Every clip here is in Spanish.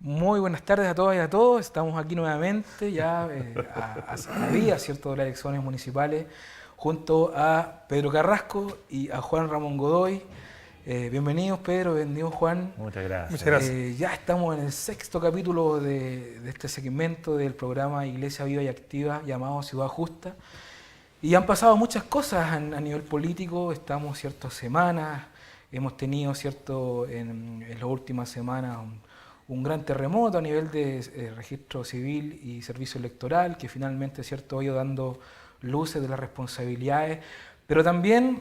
Muy buenas tardes a todas y a todos. Estamos aquí nuevamente ya a la vía, ¿cierto?, de las elecciones municipales junto a Pedro Carrasco y a Juan Ramón Godoy. Bienvenidos Pedro, bienvenidos Juan. Muchas gracias. Muchas gracias. Ya estamos en el sexto capítulo de este segmento del programa Iglesia Viva y Activa llamado Ciudad Justa. Y han pasado muchas cosas a nivel político. Estamos ciertas semanas, hemos tenido cierto en las últimas semanas un gran terremoto a nivel de registro civil y servicio electoral, que finalmente cierto ha ido dando luces de las responsabilidades, pero también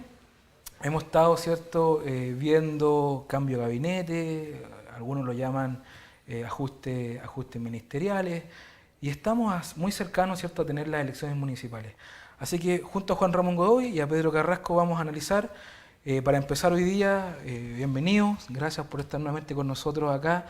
hemos estado cierto viendo cambio de gabinete, algunos lo llaman ajustes ministeriales, y estamos muy cercanos cierto a tener las elecciones municipales. Así que junto a Juan Ramón Godoy y a Pedro Carrasco vamos a analizar. Para empezar hoy día, bienvenidos, gracias por estar nuevamente con nosotros acá.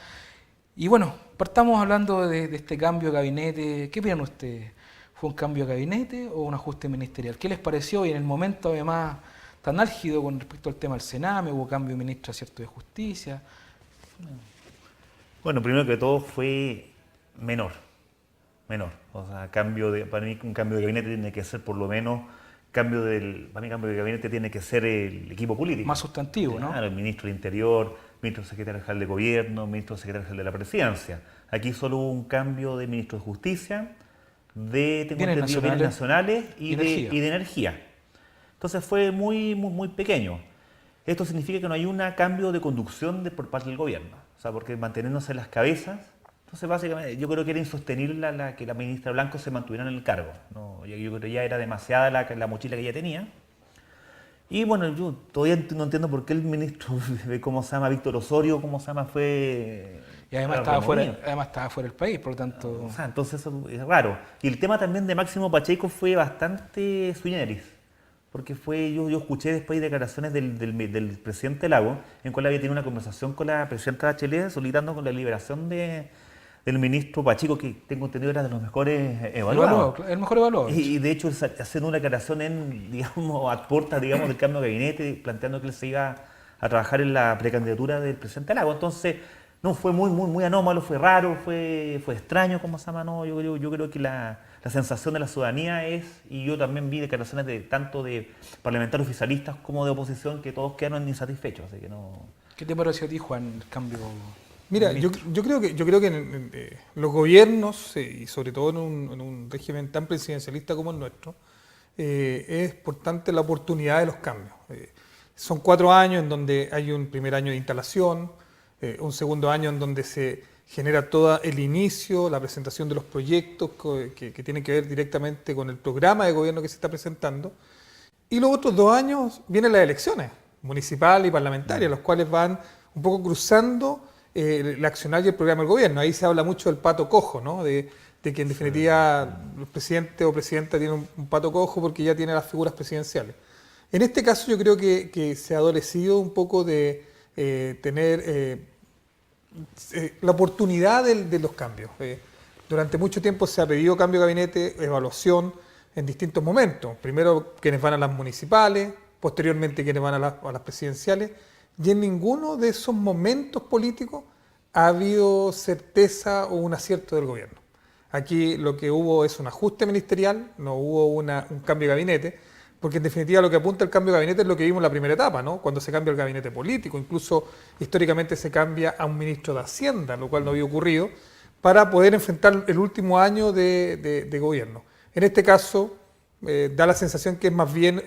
Y bueno, partamos hablando de este cambio de gabinete. ¿Qué opinan ustedes? ¿Fue un cambio de gabinete o un ajuste ministerial? ¿Qué les pareció? Y en el momento además tan álgido con respecto al tema del Sename, hubo cambio de ministra, ¿cierto?, de Justicia. Bueno, primero que todo fue menor. O sea, para mí un cambio de gabinete tiene que ser por lo menos, para mí cambio de gabinete tiene que ser el equipo político. Más sustantivo, ¿no? Claro, el ministro del Interior, ministro secretario general de Gobierno, ministro secretario general de la Presidencia. Aquí solo hubo un cambio de ministro de Justicia, de bienes nacionales y de energía. Entonces fue muy pequeño. Esto significa que no hay un cambio de conducción por parte del gobierno. O sea, porque manteniéndose las cabezas. Entonces, básicamente, yo creo que era insostenible que la ministra Blanco se mantuviera en el cargo, ¿no? Yo creo que ya era demasiada la mochila que ella tenía. Y bueno, yo todavía no entiendo por qué el ministro, ¿cómo se llama? Víctor Osorio, ¿cómo se llama? Y además estaba fuera del país, por lo tanto. O sea, entonces eso es raro. Y el tema también de Máximo Pacheco fue bastante sui generis. Porque yo escuché después declaraciones del presidente Lago, en cual había tenido una conversación con la presidenta Bachelet solicitando con la liberación del ministro Pacheco, que tengo entendido era de los mejores evaluados. El mejor evaluado. Y de hecho, haciendo una declaración a puertas, del cambio de gabinete, planteando que él se iba a trabajar en la precandidatura del presidente Lago. Entonces, no, fue muy anómalo, fue raro, fue extraño, ¿cómo se llama? No, yo creo que la sensación de la ciudadanía y yo también vi declaraciones tanto de parlamentarios oficialistas como de oposición, que todos quedaron insatisfechos. Así que no. ¿Qué te pareció a ti, Juan, el cambio? Mira, yo creo que en los gobiernos, y sobre todo en un régimen tan presidencialista como el nuestro, es importante la oportunidad de los cambios. Son 4 años en donde hay un primer año de instalación, un segundo año en donde se genera todo el inicio, la presentación de los proyectos que tienen que ver directamente con el programa de gobierno que se está presentando, y los otros 2 años vienen las elecciones municipales y parlamentarias, los cuales van un poco cruzando el accionar y el programa del gobierno. Ahí se habla mucho del pato cojo, ¿no? De que en definitiva el presidente o presidenta tiene un pato cojo porque ya tiene las figuras presidenciales. En este caso yo creo que se ha adolecido un poco de tener la oportunidad de los cambios. Durante mucho tiempo se ha pedido cambio de gabinete, evaluación en distintos momentos. Primero quienes van a las municipales, posteriormente quienes van a las presidenciales. Y en ninguno de esos momentos políticos ha habido certeza o un acierto del gobierno. Aquí lo que hubo es un ajuste ministerial, no hubo un cambio de gabinete, porque en definitiva lo que apunta el cambio de gabinete es lo que vimos en la primera etapa, ¿no? Cuando se cambia el gabinete político, incluso históricamente se cambia a un ministro de Hacienda, lo cual no había ocurrido, para poder enfrentar el último año de gobierno. En este caso, da la sensación que es más bien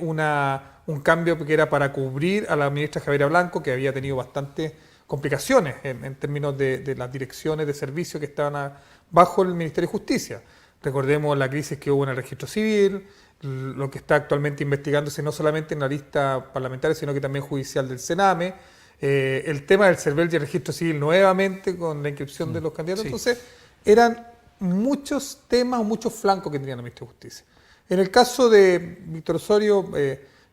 un cambio que era para cubrir a la ministra Javiera Blanco, que había tenido bastantes complicaciones en términos de las direcciones de servicio que estaban bajo el Ministerio de Justicia. Recordemos la crisis que hubo en el registro civil, lo que está actualmente investigándose no solamente en la lista parlamentaria, sino que también judicial del Sename, el tema del CERVEL y el registro civil nuevamente con la inscripción de los candidatos. Sí. Entonces, eran muchos temas o muchos flancos que tenía la ministra de Justicia. En el caso de Víctor Osorio,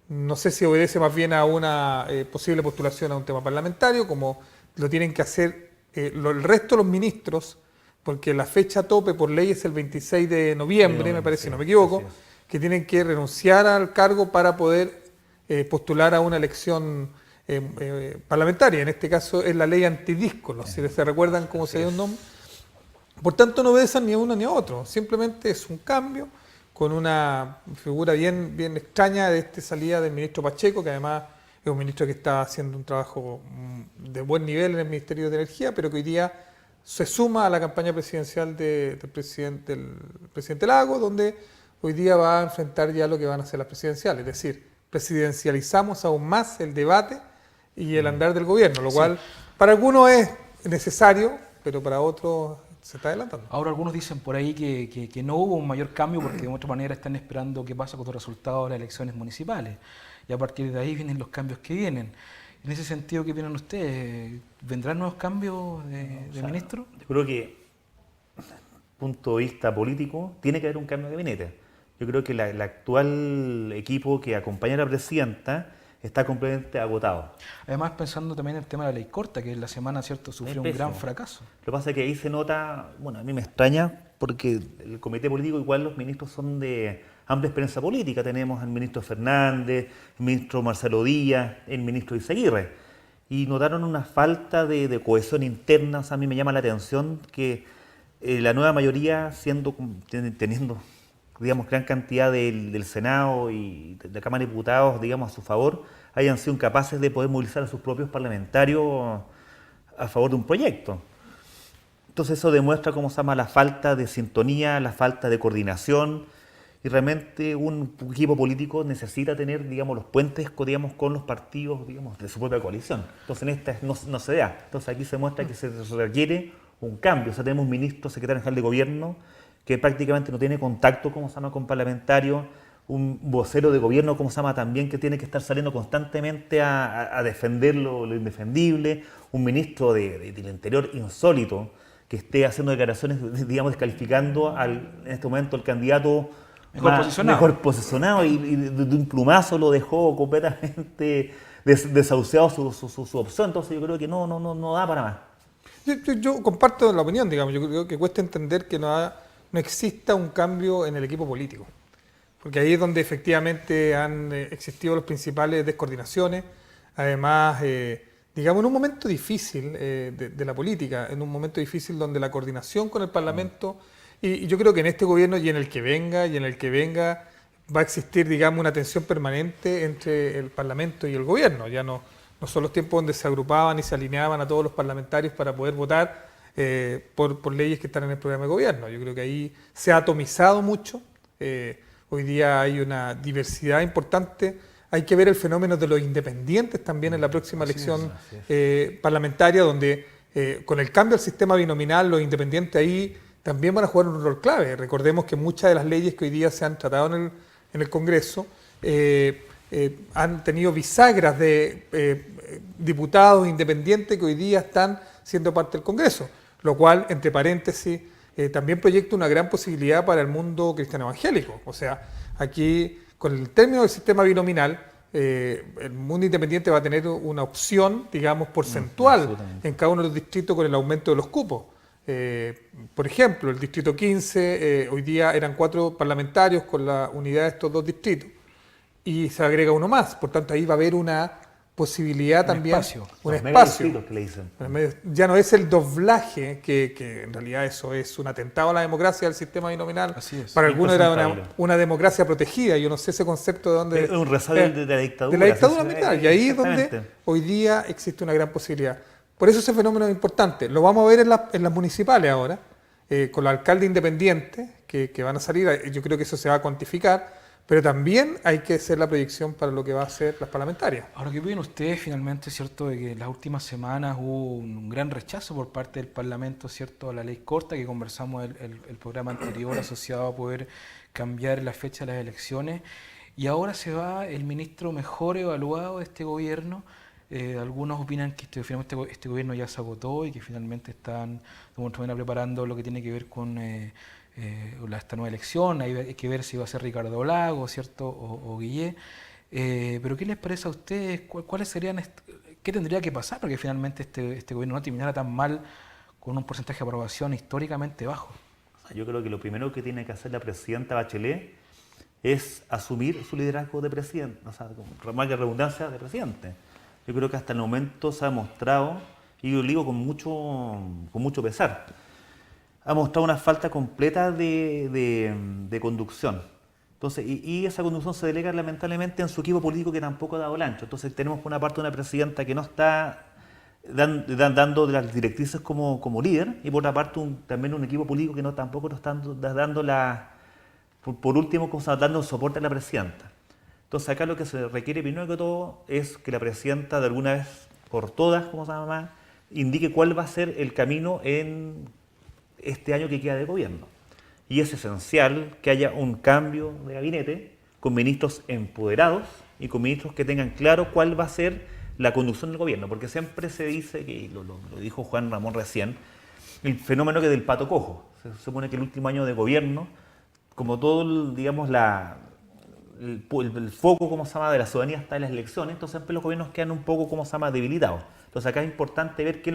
no sé si obedece más bien a una posible postulación a un tema parlamentario, como lo tienen que hacer el resto de los ministros, porque la fecha tope por ley es el 26 de noviembre, me parece, si no me equivoco, que tienen que renunciar al cargo para poder postular a una elección parlamentaria. En este caso es la ley antidíscolos, si se recuerdan cómo se dio un nombre. Por tanto, no obedecer ni a uno ni a otro. Simplemente es un cambio con una figura bien extraña de esta salida del ministro Pacheco, que además es un ministro que está haciendo un trabajo de buen nivel en el Ministerio de Energía, pero que hoy día se suma a la campaña presidencial del presidente Lago, donde hoy día va a enfrentar ya lo que van a ser las presidenciales. Es decir, presidencializamos aún más el debate y el andar del gobierno, lo cual para algunos es necesario, pero para otros se está adelantando. Ahora algunos dicen por ahí que no hubo un mayor cambio porque de otra manera están esperando qué pasa con los resultados de las elecciones municipales. Y a partir de ahí vienen los cambios que vienen. En ese sentido, ¿qué opinan ustedes? ¿Vendrán nuevos cambios de ministro? Yo creo que, desde el punto de vista político, tiene que haber un cambio de gabinete. Yo creo que el actual equipo que acompaña a la presidenta está completamente agotado. Además, pensando también en el tema de la ley corta, que en la semana, ¿cierto?, sufrió un gran fracaso. Lo que pasa es que ahí se nota, bueno, a mí me extraña, porque el comité político, igual los ministros son de amplia experiencia política. Tenemos al ministro Fernández, el ministro Marcelo Díaz, el ministro Izaguirre. Y notaron una falta de cohesión interna. O sea, a mí me llama la atención que la nueva mayoría, teniendo, digamos, gran cantidad del Senado y de la Cámara de Diputados, digamos, a su favor, hayan sido incapaces de poder movilizar a sus propios parlamentarios a favor de un proyecto. Entonces eso demuestra cómo se llama la falta de sintonía, la falta de coordinación, y realmente un equipo político necesita tener, digamos, los puentes, digamos, con los partidos, digamos, de su propia coalición. Entonces en esta no se da. Entonces aquí se muestra que se requiere un cambio. O sea, tenemos un ministro, secretario general de gobierno, que prácticamente no tiene contacto, como se llama, con parlamentarios, un vocero de gobierno, como se llama, también, que tiene que estar saliendo constantemente a defender lo indefendible, un ministro del Interior insólito, que esté haciendo declaraciones, digamos, descalificando en este momento el candidato mejor posicionado y de un plumazo lo dejó completamente desahuciado su opción. Entonces yo creo que no da para más. Yo comparto la opinión, digamos. Yo creo que cuesta entender que no exista un cambio en el equipo político, porque ahí es donde efectivamente han existido las principales descoordinaciones. Además, digamos, en un momento difícil de la política, en un momento difícil donde la coordinación con el Parlamento, y yo creo que en este gobierno y en el que venga va a existir, digamos, una tensión permanente entre el Parlamento y el gobierno. Ya no son los tiempos donde se agrupaban y se alineaban a todos los parlamentarios para poder votar por leyes que están en el programa de gobierno. Yo creo que ahí se ha atomizado mucho. Hoy día hay una diversidad importante. Hay que ver el fenómeno de los independientes también en la próxima elección parlamentaria, donde con el cambio al sistema binominal, los independientes ahí también van a jugar un rol clave. Recordemos que muchas de las leyes que hoy día se han tratado en el Congreso han tenido bisagras de diputados independientes que hoy día están siendo parte del Congreso, lo cual, entre paréntesis, también proyecta una gran posibilidad para el mundo cristiano evangélico. O sea, aquí, con el término del sistema binominal, el mundo independiente va a tener una opción, digamos, porcentual en cada uno de los distritos con el aumento de los cupos. Por ejemplo, el distrito 15, hoy día eran 4 parlamentarios con la unidad de estos 2 distritos y se agrega uno más. Por tanto, ahí va a haber una posibilidad también, un espacio. Que le dicen. Ya no es el doblaje, que en realidad eso es un atentado a la democracia del sistema binominal. Para algunos era una democracia protegida. Yo no sé ese concepto de dónde... Es un resabio de la dictadura. De la dictadura militar. Y ahí es donde hoy día existe una gran posibilidad. Por eso ese fenómeno es importante. Lo vamos a ver en las municipales ahora, con los alcaldes independientes que van a salir. Yo creo que eso se va a cuantificar. Pero también hay que hacer la proyección para lo que va a ser las parlamentarias. Ahora, ¿qué opinan ustedes finalmente, cierto, de que en las últimas semanas hubo un gran rechazo por parte del Parlamento, cierto, a la ley corta, que conversamos el programa anterior asociado a poder cambiar la fecha de las elecciones, y ahora se va el ministro mejor evaluado de este gobierno? Algunos opinan que finalmente este gobierno ya se agotó y que finalmente están preparando lo que tiene que ver con esta nueva elección. Hay que ver si va a ser Ricardo Lagos, ¿cierto? O Guillé. Pero ¿qué les parece a ustedes? ¿Cuáles serían qué tendría que pasar para que finalmente este gobierno no terminara tan mal con un porcentaje de aprobación históricamente bajo? Yo creo que lo primero que tiene que hacer la presidenta Bachelet es asumir su liderazgo de presidente, o sea, más que redundancia, de presidente. Yo creo que hasta el momento se ha demostrado, y yo lo digo con mucho pesar, ha mostrado una falta completa de conducción. Entonces, y esa conducción se delega lamentablemente en su equipo político, que tampoco ha dado el ancho. Entonces tenemos por una parte una presidenta que no está dando las directrices como líder, y por otra parte también un equipo político que tampoco nos está dando por último, dando soporte a la presidenta. Entonces acá lo que se requiere primero que todo es que la presidenta de alguna vez por todas, como se llama, indique cuál va a ser el camino en este año que queda de gobierno. Y es esencial que haya un cambio de gabinete con ministros empoderados y con ministros que tengan claro cuál va a ser la conducción del gobierno, porque siempre se dice, que lo dijo Juan Ramón recién, el fenómeno que del pato cojo. Se supone que el último año de gobierno, como todo, digamos, el foco, como se llama, de la ciudadanía está en las elecciones, entonces siempre los gobiernos quedan un poco, como se llama, debilitados. Entonces acá es importante ver qué es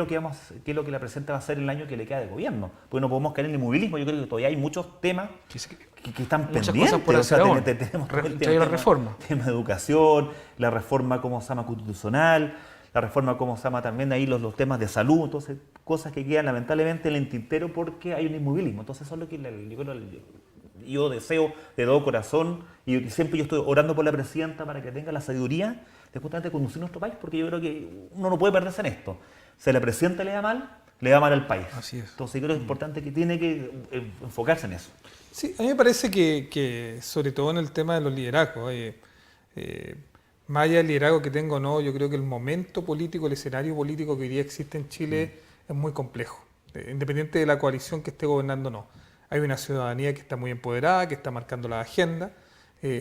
lo que la presidenta va a hacer el año que le queda de gobierno, porque no podemos caer en el inmovilismo. Yo creo que todavía hay muchos temas que están pendientes. Cosas por hacer. Tenemos la reforma. Tema de educación, la reforma, como se llama, constitucional, la reforma, como se llama, también ahí los temas de salud. Entonces, cosas que quedan lamentablemente en el tintero porque hay un inmovilismo. Entonces eso es lo que yo deseo de todo corazón, y siempre yo estoy orando por la presidenta para que tenga la sabiduría de justamente conducir nuestro país, porque yo creo que uno no puede perderse en esto. Si a la presidenta le da mal al país. Así es. Entonces yo creo que es importante que tiene que enfocarse en eso. Sí, a mí me parece que sobre todo en el tema de los liderazgos, más allá del liderazgo que tengo o no, yo creo que el momento político, el escenario político que hoy día existe en Chile es muy complejo, independiente de la coalición que esté gobernando o no. Hay una ciudadanía que está muy empoderada, que está marcando la agenda.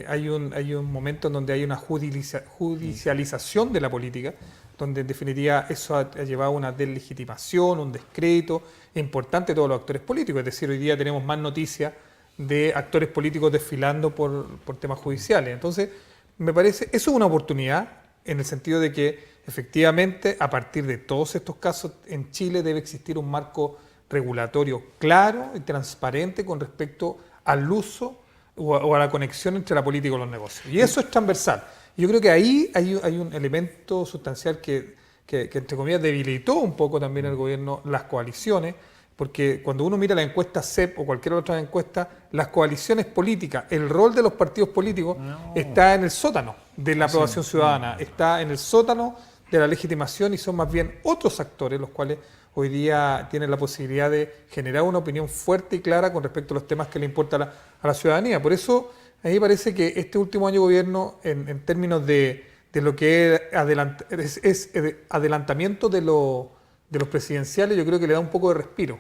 Hay un momento en donde hay una judicialización de la política, donde en definitiva eso ha llevado a una deslegitimación, un descrédito importante de todos los actores políticos. Es decir, hoy día tenemos más noticias de actores políticos desfilando por temas judiciales. Entonces, me parece, eso es una oportunidad en el sentido de que efectivamente a partir de todos estos casos en Chile debe existir un marco regulatorio claro y transparente con respecto al uso o a la conexión entre la política y los negocios. Y eso es transversal. Yo creo que ahí hay un elemento sustancial que entre comillas, debilitó un poco también el gobierno, las coaliciones, porque cuando uno mira la encuesta CEP o cualquier otra encuesta, las coaliciones políticas, el rol de los partidos políticos está en el sótano de la aprobación ciudadana, está en el sótano de la legitimación, y son más bien otros actores los cuales hoy día tienen la posibilidad de generar una opinión fuerte y clara con respecto a los temas que le importan a la ciudadanía. Por eso, a mí me parece que este último año de gobierno, en términos de lo que es adelantamiento de los presidenciales, yo creo que le da un poco de respiro,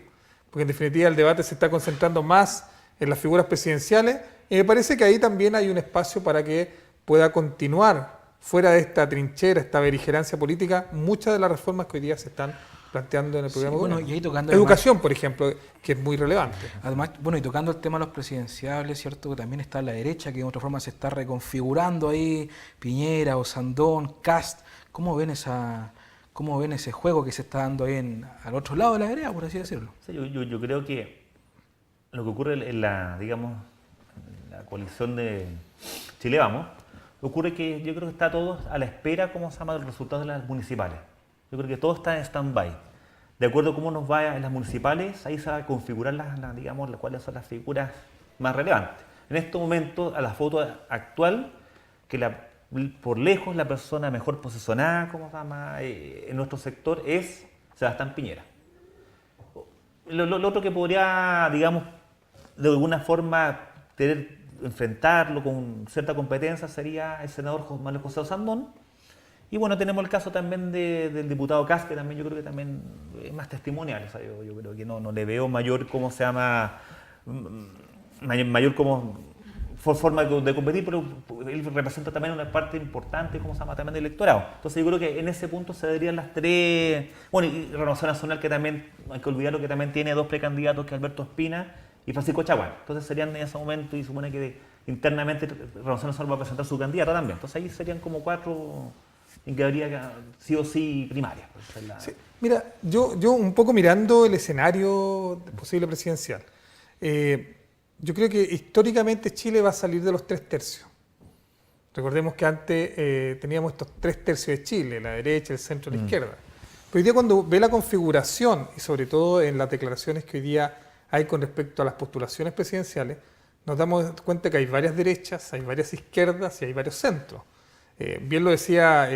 porque en definitiva el debate se está concentrando más en las figuras presidenciales, y me parece que ahí también hay un espacio para que pueda continuar fuera de esta trinchera, esta beligerancia política, muchas de las reformas que hoy día se están planteando en el programa. Bueno, y ahí tocando educación, además, por ejemplo, que es muy relevante. Además, bueno, y tocando el tema de los presidenciables, ¿cierto? Que también está la derecha, que de otra forma se está reconfigurando ahí, Piñera, Osandón, Kast. ¿Cómo ven ese juego que se está dando ahí al otro lado de la vereda, por así decirlo? Sí, yo creo que lo que ocurre en la coalición de Chile Vamos, ocurre que yo creo que está todo a la espera, ¿cómo se llama?, de los resultados de las municipales. Yo creo que todo está en stand-by. De acuerdo a cómo nos vaya en las municipales, ahí se va a configurar cuáles son las figuras más relevantes. En este momento, a la foto actual, por lejos la persona mejor posicionada, ¿cómo se llama?, en nuestro sector es Sebastián Piñera. Lo otro que podría, digamos, de alguna forma enfrentarlo con cierta competencia sería el senador Manuel José Osandón. Y bueno, tenemos el caso también del diputado Kast, que también yo creo que también es más testimonial. O sea, yo creo que no le veo mayor, ¿cómo se llama?, mayor como forma de competir, pero él representa también una parte importante, ¿cómo se llama?, también del electorado. Entonces yo creo que en ese punto se darían las tres. Bueno, y Renovación Nacional, que también, hay que olvidarlo, que también tiene dos precandidatos, que es Alberto Espina y Francisco Chaguán. Entonces serían en ese momento, y supone que internamente Renovación Nacional va a presentar su candidata también. Entonces ahí serían como cuatro en que habría sí o sí primarias. Sí, mira, yo un poco mirando el escenario posible presidencial, yo creo que históricamente Chile va a salir de los 3/3. Recordemos que antes teníamos estos 3/3 de Chile, la derecha, el centro y la izquierda. Pero hoy día, cuando ve la configuración, y sobre todo en las declaraciones que hoy día hay con respecto a las postulaciones presidenciales, nos damos cuenta que hay varias derechas, hay varias izquierdas y hay varios centros. Bien lo decía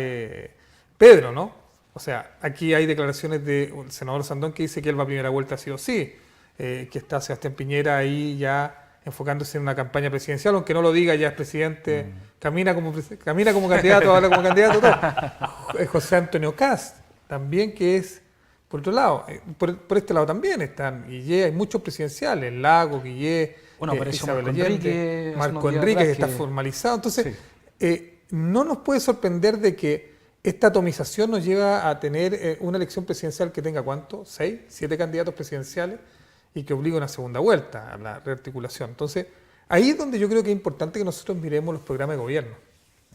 Pedro, ¿no? O sea, aquí hay declaraciones del senador Sandón que dice que él va a primera vuelta sí o sí, que está Sebastián Piñera ahí ya enfocándose en una campaña presidencial, aunque no lo diga, ya es presidente, camina como candidato, habla como candidato, todo. José Antonio Kast, también, que es, por otro lado, por este lado también están Guillé, hay muchos presidenciales, Lago, Guillé, Isabel Allende, Marco Enríquez, que está formalizado. Entonces, no nos puede sorprender de que esta atomización nos lleva a tener una elección presidencial que tenga, ¿cuánto? 6, 7 candidatos presidenciales y que obliga a una segunda vuelta, a la rearticulación. Entonces, ahí es donde yo creo que es importante que nosotros miremos los programas de gobierno.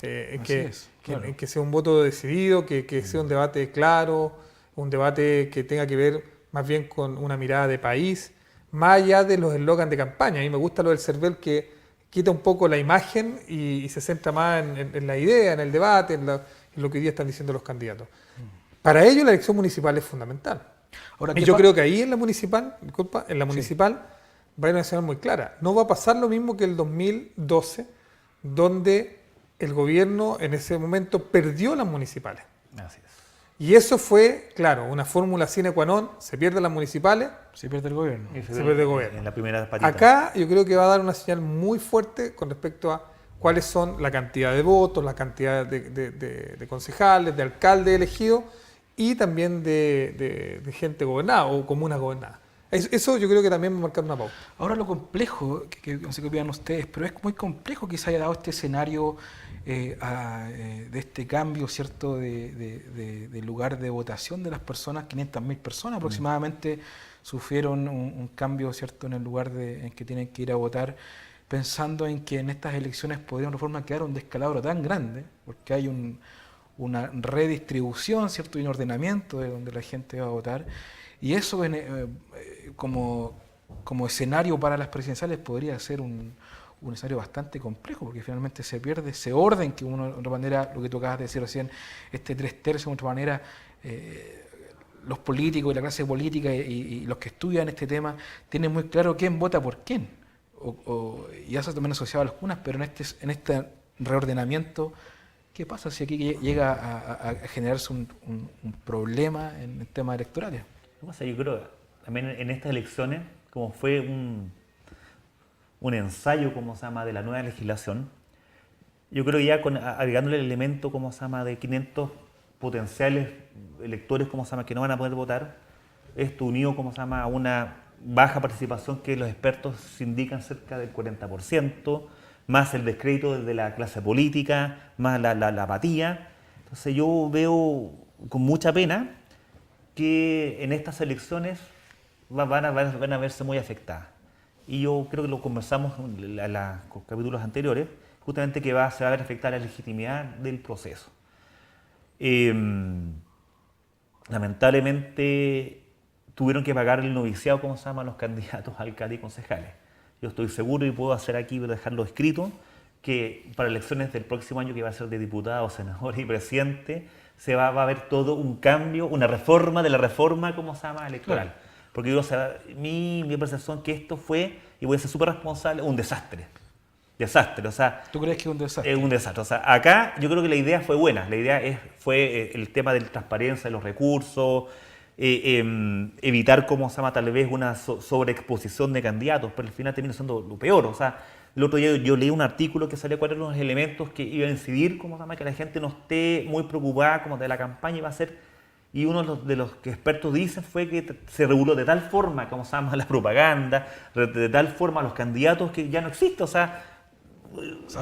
En que sea un voto decidido, que sea un debate claro, un debate que tenga que ver más bien con una mirada de país, más allá de los eslogans de campaña. A mí me gusta lo del CERVEL, que quita un poco la imagen y se centra más en la idea, en el debate, en lo que hoy día están diciendo los candidatos. Para ello la elección municipal es fundamental. Ahora, y yo creo que ahí en la municipal, va a haber una señal muy clara. No va a pasar lo mismo que el 2012, donde el gobierno en ese momento perdió las municipales. Así es. Y eso fue, claro, una fórmula sine qua non: se pierden las municipales, se pierde el gobierno. Se pierde el gobierno. En la primera patita. Acá yo creo que va a dar una señal muy fuerte con respecto a cuáles son la cantidad de votos, la cantidad de concejales, de alcaldes elegidos y también de gente gobernada o comunas gobernadas. Eso yo creo que también va a marcar una pauta. Ahora, lo complejo, que no sé qué opinan ustedes, pero es muy complejo que se haya dado este escenario de este cambio, ¿cierto?, de lugar de votación de las personas. 500.000 personas aproximadamente sufrieron un cambio, ¿cierto?, en el lugar en que tienen que ir a votar, pensando en que en estas elecciones podría de una forma quedar un descalabro tan grande, porque hay una redistribución, ¿cierto?, y un ordenamiento de donde la gente va a votar. Y eso como escenario para las presidenciales podría ser un escenario bastante complejo, porque finalmente se pierde ese orden que uno, de otra manera, lo que tú acabas de decir recién, este 3/3, de otra manera, los políticos y la clase política y los que estudian este tema tienen muy claro quién vota por quién. Y eso también asociado a las cunas, pero en este reordenamiento, ¿qué pasa si aquí llega a generarse un problema en temas electorales? Yo creo también en estas elecciones, como fue un ensayo, como se llama, de la nueva legislación, yo creo que ya agregándole el elemento, como se llama, de 500 potenciales electores, como se llama, que no van a poder votar, esto unido, como se llama, a una baja participación que los expertos indican cerca del 40%, más el descrédito de la clase política, más la apatía. Entonces yo veo con mucha pena que en estas elecciones van a verse muy afectadas. Y yo creo que lo conversamos en los capítulos anteriores, justamente que se va a ver afectada la legitimidad del proceso. Lamentablemente tuvieron que pagar el noviciado, como se llama, los candidatos a alcalde y concejales. Yo estoy seguro, y puedo hacer aquí, dejarlo escrito, que para elecciones del próximo año, que va a ser de diputados, senadores y presidente, va a haber todo un cambio, una reforma de la reforma, como se llama, electoral. Claro. Porque yo, mi percepción es que esto fue, y voy a ser súper responsable, un desastre. Desastre, o sea... ¿Tú crees que es un desastre? Es un desastre. O sea, acá yo creo que la idea fue buena. La idea fue el tema de la transparencia de los recursos, evitar, como se llama, tal vez una sobreexposición de candidatos, pero al final termina siendo lo peor. O sea, el otro día yo leí un artículo que salía cuáles eran los elementos que iban a incidir, como se llama, que la gente no esté muy preocupada como de la campaña, iba a ser, y uno de los que expertos dicen fue que se reguló de tal forma, como se llama, la propaganda, de tal forma los candidatos, que ya no existe. O sea,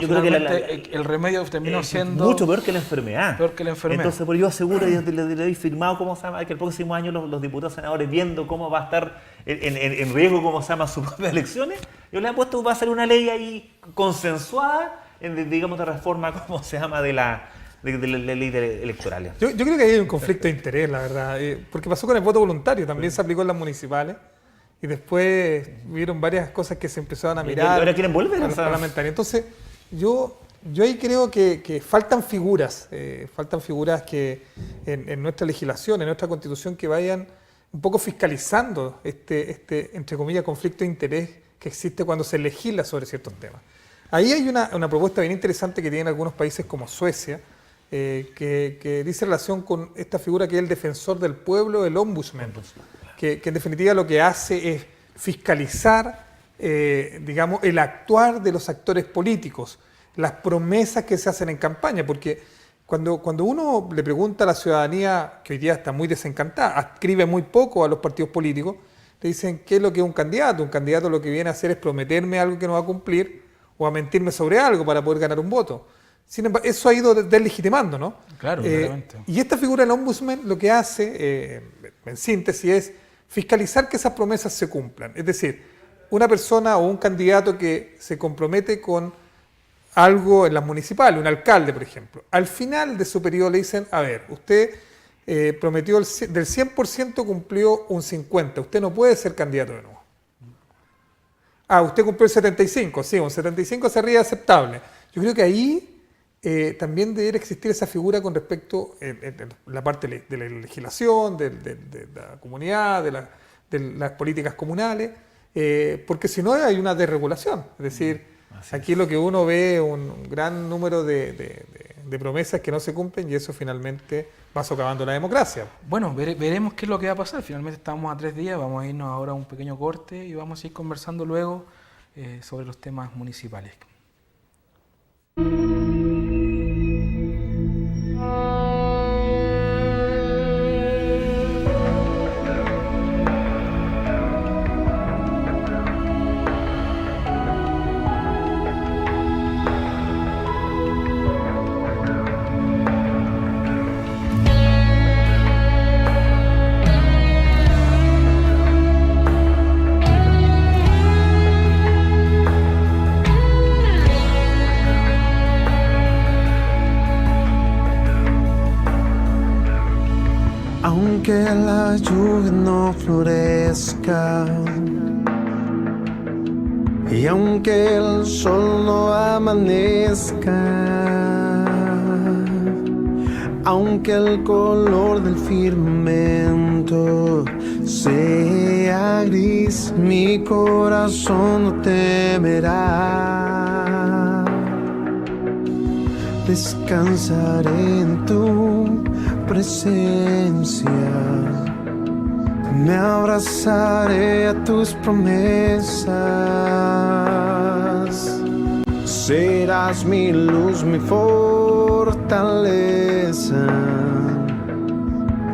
yo creo que el remedio terminó siendo mucho peor que la enfermedad. Peor que la enfermedad. Entonces, por yo aseguro, y le he firmado, ¿cómo se llama?, que el próximo año los diputados senadores, viendo cómo va a estar en riesgo, ¿cómo se llama?, sus propias elecciones, yo le he puesto, va a ser una ley ahí consensuada, digamos, de reforma, ¿cómo se llama?, de la ley electoral. Yo creo que ahí hay un conflicto de interés, la verdad, porque pasó con el voto voluntario, también se aplicó en las municipales. Y después vieron varias cosas que se empezaron a mirar. ¿Y ahora quieren volver a los parlamentarios? Entonces, yo ahí creo que faltan figuras que en nuestra legislación, en nuestra constitución, que vayan un poco fiscalizando entre comillas, conflicto de interés que existe cuando se legisla sobre ciertos temas. Ahí hay una propuesta bien interesante que tienen algunos países como Suecia, que dice relación con esta figura que es el defensor del pueblo, el ombudsman, que en definitiva lo que hace es fiscalizar, digamos, el actuar de los actores políticos, las promesas que se hacen en campaña, porque cuando uno le pregunta a la ciudadanía, que hoy día está muy desencantada, adscribe muy poco a los partidos políticos, le dicen qué es lo que es un candidato. Un candidato lo que viene a hacer es prometerme algo que no va a cumplir o a mentirme sobre algo para poder ganar un voto. Sin embargo, eso ha ido deslegitimando, ¿no? Claro, claramente. Y esta figura del ombudsman lo que hace, en síntesis, es fiscalizar que esas promesas se cumplan. Es decir, una persona o un candidato que se compromete con algo en las municipales, un alcalde, por ejemplo, al final de su periodo le dicen, a ver, usted prometió del 100% cumplió un 50%, usted no puede ser candidato de nuevo. Ah, usted cumplió el 75%, sí, un 75% sería aceptable. Yo creo que ahí también debería existir esa figura con respecto a la parte de la legislación, de la comunidad, de las políticas comunales, porque si no hay una desregulación. Es decir, aquí lo que uno ve es un gran número de promesas que no se cumplen y eso finalmente va socavando la democracia. Bueno, veremos qué es lo que va a pasar. Finalmente estamos a 3 días, vamos a irnos ahora a un pequeño corte y vamos a ir conversando luego sobre los temas municipales. Aunque la lluvia no florezca y aunque el sol no amanezca, aunque el color del firmamento sea gris, mi corazón no temerá. Descansaré en tu presencia, me abrazaré a tus promesas. Serás mi luz, mi fortaleza,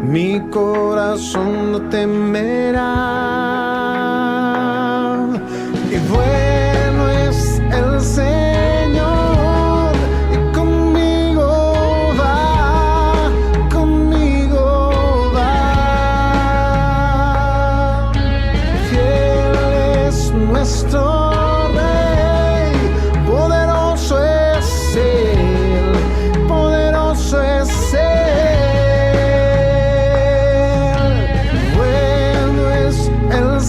mi corazón no temerá. Y bueno es el Señor, y conmigo va. Fiel es nuestro Rey, poderoso es Él, poderoso es Él. Bueno es el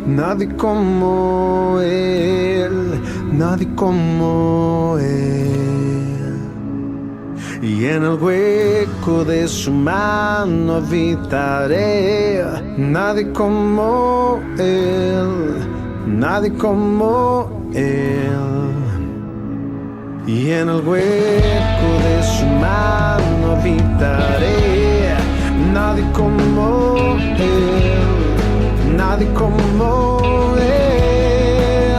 nadie como Él, nadie como Él. Y en el hueco de su mano habitaré, nadie como Él, nadie como Él. Y en el hueco de su mano habitaré, nadie como Él, nadie como Él.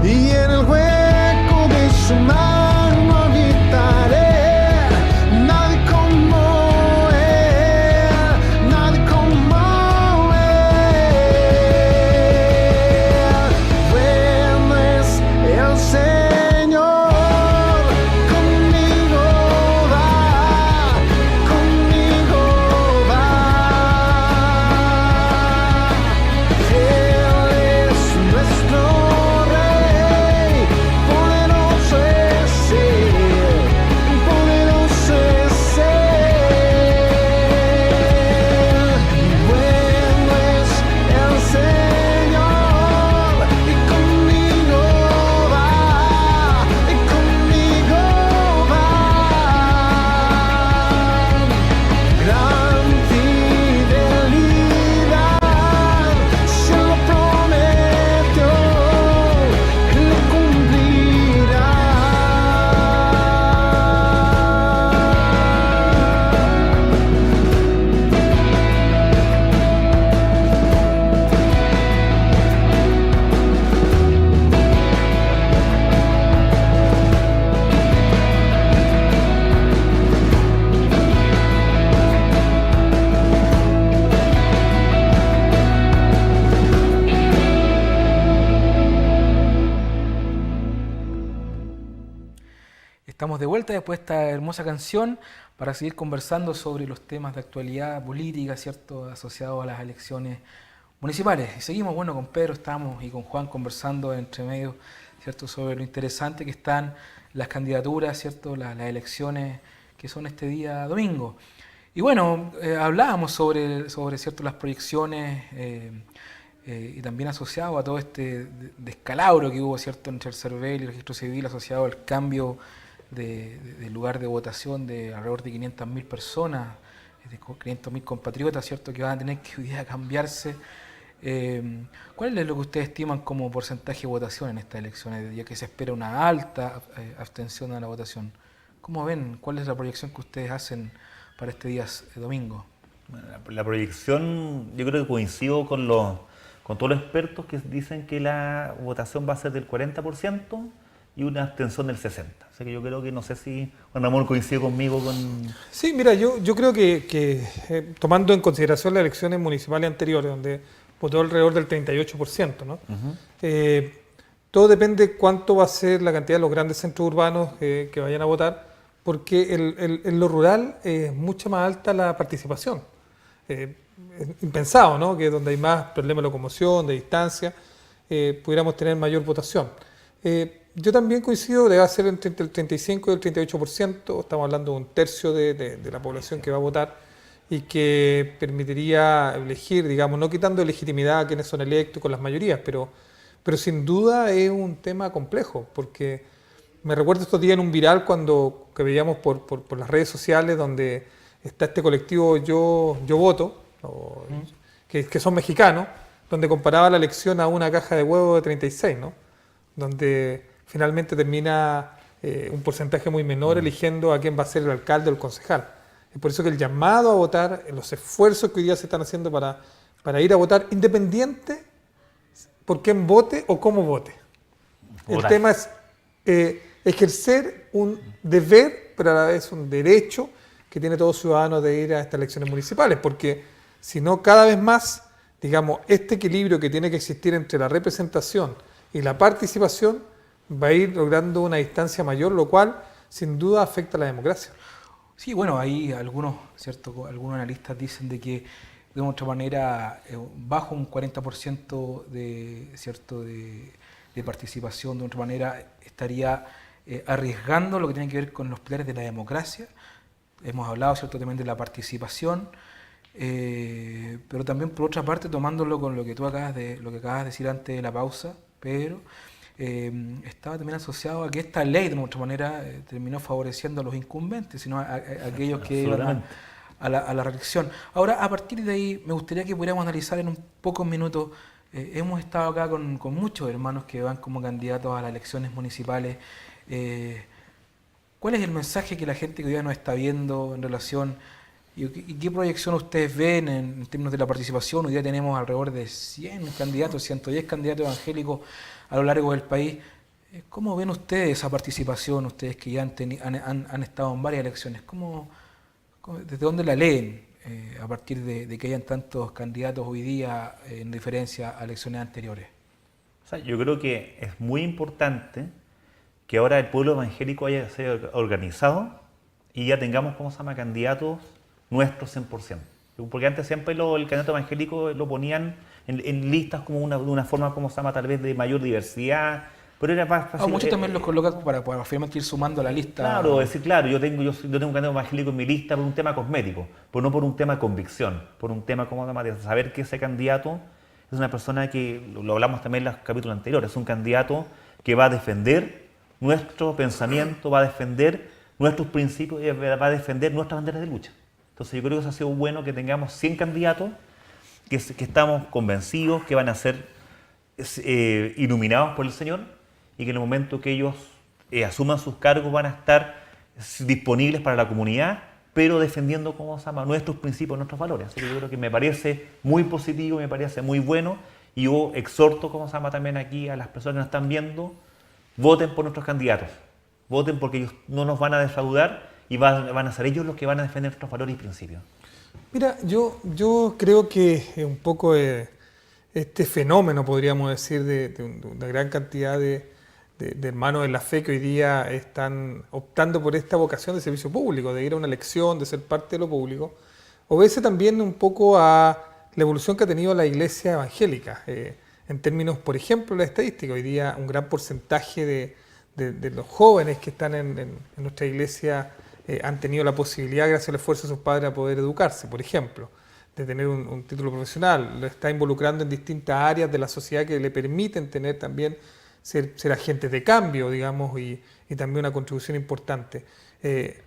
Y en el hueco de su mano habitaré, nadie como Él, nadie como Él. Bueno es el Señor, conmigo va, conmigo va. Él es nuestro Rey, poderoso es Él, poderoso es Él. Bueno es el Señor, y conmigo va, y conmigo va. Gran fidelidad, se lo prometió, le cumplirá. Estamos de vuelta después de esta hermosa canción para seguir conversando sobre los temas de actualidad política, ¿cierto?, asociados a las elecciones municipales. Y seguimos, bueno, con Pedro estamos y con Juan conversando entre medio, ¿cierto?, sobre lo interesante que están las candidaturas, ¿cierto?, las elecciones que son este día domingo. Y bueno, hablábamos sobre ¿cierto?, las proyecciones y también asociado a todo este descalabro que hubo, ¿cierto?, entre el CERVEL y el Registro Civil asociado al cambio de lugar de votación de alrededor de 500.000 personas, de 500.000 compatriotas, ¿cierto?, que van a tener que hoy día cambiarse. ¿Cuál es lo que ustedes estiman como porcentaje de votación en estas elecciones, ya que se espera una alta abstención a la votación? ¿Cómo ven? ¿Cuál es la proyección que ustedes hacen para este día domingo? Bueno, la proyección, yo creo que coincido con todos los expertos que dicen que la votación va a ser del 40% y una abstención del 60%. Así que yo creo que no sé si Juan Ramón coincide conmigo con... Sí, mira, yo creo que tomando en consideración las elecciones municipales anteriores, donde votó alrededor del 38%, ¿no? Todo depende cuánto va a ser la cantidad de los grandes centros urbanos que vayan a votar, porque en lo rural es mucho más alta la participación. Es impensado, ¿no?, que donde hay más problemas de locomoción, de distancia, pudiéramos tener mayor votación. Yo también coincido, debe ser entre el 35 y el 38%, estamos hablando de un tercio de la población que va a votar y que permitiría elegir, digamos, no quitando legitimidad a quienes son electos con las mayorías, pero sin duda es un tema complejo, porque me recuerdo estos días en un viral que veíamos por las redes sociales donde está este colectivo Yo Voto, que son mexicanos, donde comparaba la elección a una caja de huevos de 36, ¿no?, donde finalmente termina un porcentaje muy menor eligiendo a quién va a ser el alcalde o el concejal. Es por eso que el llamado a votar, los esfuerzos que hoy día se están haciendo para ir a votar, independiente por quién vote o cómo vote. El tema es ejercer un deber, pero a la vez un derecho que tiene todo ciudadano de ir a estas elecciones municipales, porque si no, cada vez más, digamos, este equilibrio que tiene que existir entre la representación y la participación va a ir logrando una distancia mayor, lo cual sin duda afecta a la democracia. Sí, bueno, ahí algunos analistas dicen de que de otra manera bajo un 40% de participación, de otra manera estaría arriesgando lo que tiene que ver con los pilares de la democracia. Hemos hablado, ¿cierto?, también de la participación. pero también por otra parte tomándolo con lo que acabas de decir antes de la pausa, Pedro, estaba también asociado a que esta ley de otra manera terminó favoreciendo a los incumbentes, sino a aquellos que iban a la reelección. Ahora, a partir de ahí, me gustaría que pudiéramos analizar en un pocos minutos. Hemos estado acá con muchos hermanos que van como candidatos a las elecciones municipales. ¿Cuál es el mensaje que la gente que hoy día nos está viendo en relación y qué proyección ustedes ven en términos de la participación? Hoy día tenemos alrededor de 100 candidatos, 110 candidatos evangélicos a lo largo del país. ¿Cómo ven ustedes esa participación, ustedes que ya han estado en varias elecciones? ¿Desde dónde la leen a partir de que hayan tantos candidatos hoy día en diferencia a elecciones anteriores? O sea, yo creo que es muy importante que ahora el pueblo evangélico haya sido organizado y ya tengamos, ¿cómo se llama?, candidatos nuestros 100%. Porque antes siempre el candidato evangélico lo ponían en listas como de una forma, ¿cómo se llama?, tal vez de mayor diversidad, pero era más fácil. Muchos también los colocan para finalmente ir sumando a la lista. Claro, es decir, claro, yo tengo un candidato evangélico en mi lista por un tema cosmético, pero no por un tema de convicción, por un tema, ¿cómo se llama?, de saber que ese candidato es una persona que, lo hablamos también en los capítulos anteriores, es un candidato que va a defender nuestro pensamiento, va a defender nuestros principios y va a defender nuestras banderas de lucha. Entonces yo creo que eso ha sido bueno que tengamos 100 candidatos que estamos convencidos que van a ser iluminados por el Señor y que en el momento que ellos asuman sus cargos van a estar disponibles para la comunidad, pero defendiendo, ¿cómo se llama?, nuestros principios, nuestros valores. Así que yo creo que me parece muy positivo, me parece muy bueno y yo exhorto, ¿cómo se llama?, también aquí a las personas que nos están viendo, voten por nuestros candidatos, voten porque ellos no nos van a defraudar y van a ser ellos los que van a defender nuestros valores y principios. Mira, yo creo que un poco este fenómeno, podríamos decir, de una gran cantidad de hermanos en la fe que hoy día están optando por esta vocación de servicio público, de ir a una elección, de ser parte de lo público, obedece también un poco a la evolución que ha tenido la iglesia evangélica. En términos, por ejemplo, la estadística, hoy día un gran porcentaje de los jóvenes que están en nuestra iglesia han tenido la posibilidad, gracias al esfuerzo de sus padres, a poder educarse, por ejemplo, de tener un título profesional. Lo está involucrando en distintas áreas de la sociedad que le permiten tener también ser agentes de cambio, digamos, y también una contribución importante.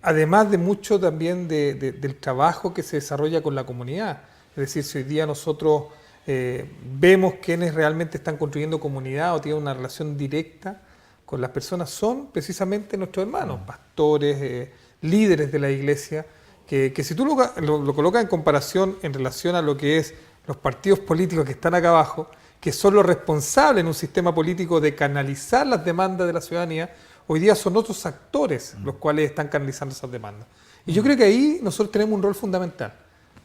Además de mucho también del trabajo que se desarrolla con la comunidad. Es decir, si hoy día nosotros vemos quienes realmente están construyendo comunidad o tienen una relación directa con las personas, son precisamente nuestros hermanos, pastores, líderes de la iglesia, que si tú lo colocas en comparación en relación a lo que es los partidos políticos que están acá abajo, que son los responsables en un sistema político de canalizar las demandas de la ciudadanía, hoy día son otros actores los cuales están canalizando esas demandas. Y yo creo que ahí nosotros tenemos un rol fundamental,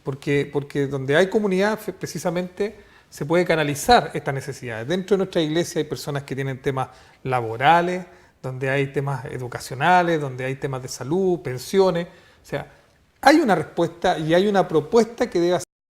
porque donde hay comunidad precisamente se puede canalizar estas necesidades. Dentro de nuestra iglesia hay personas que tienen temas laborales, donde hay temas educacionales, donde hay temas de salud, pensiones. O sea, hay una respuesta y hay una propuesta que debe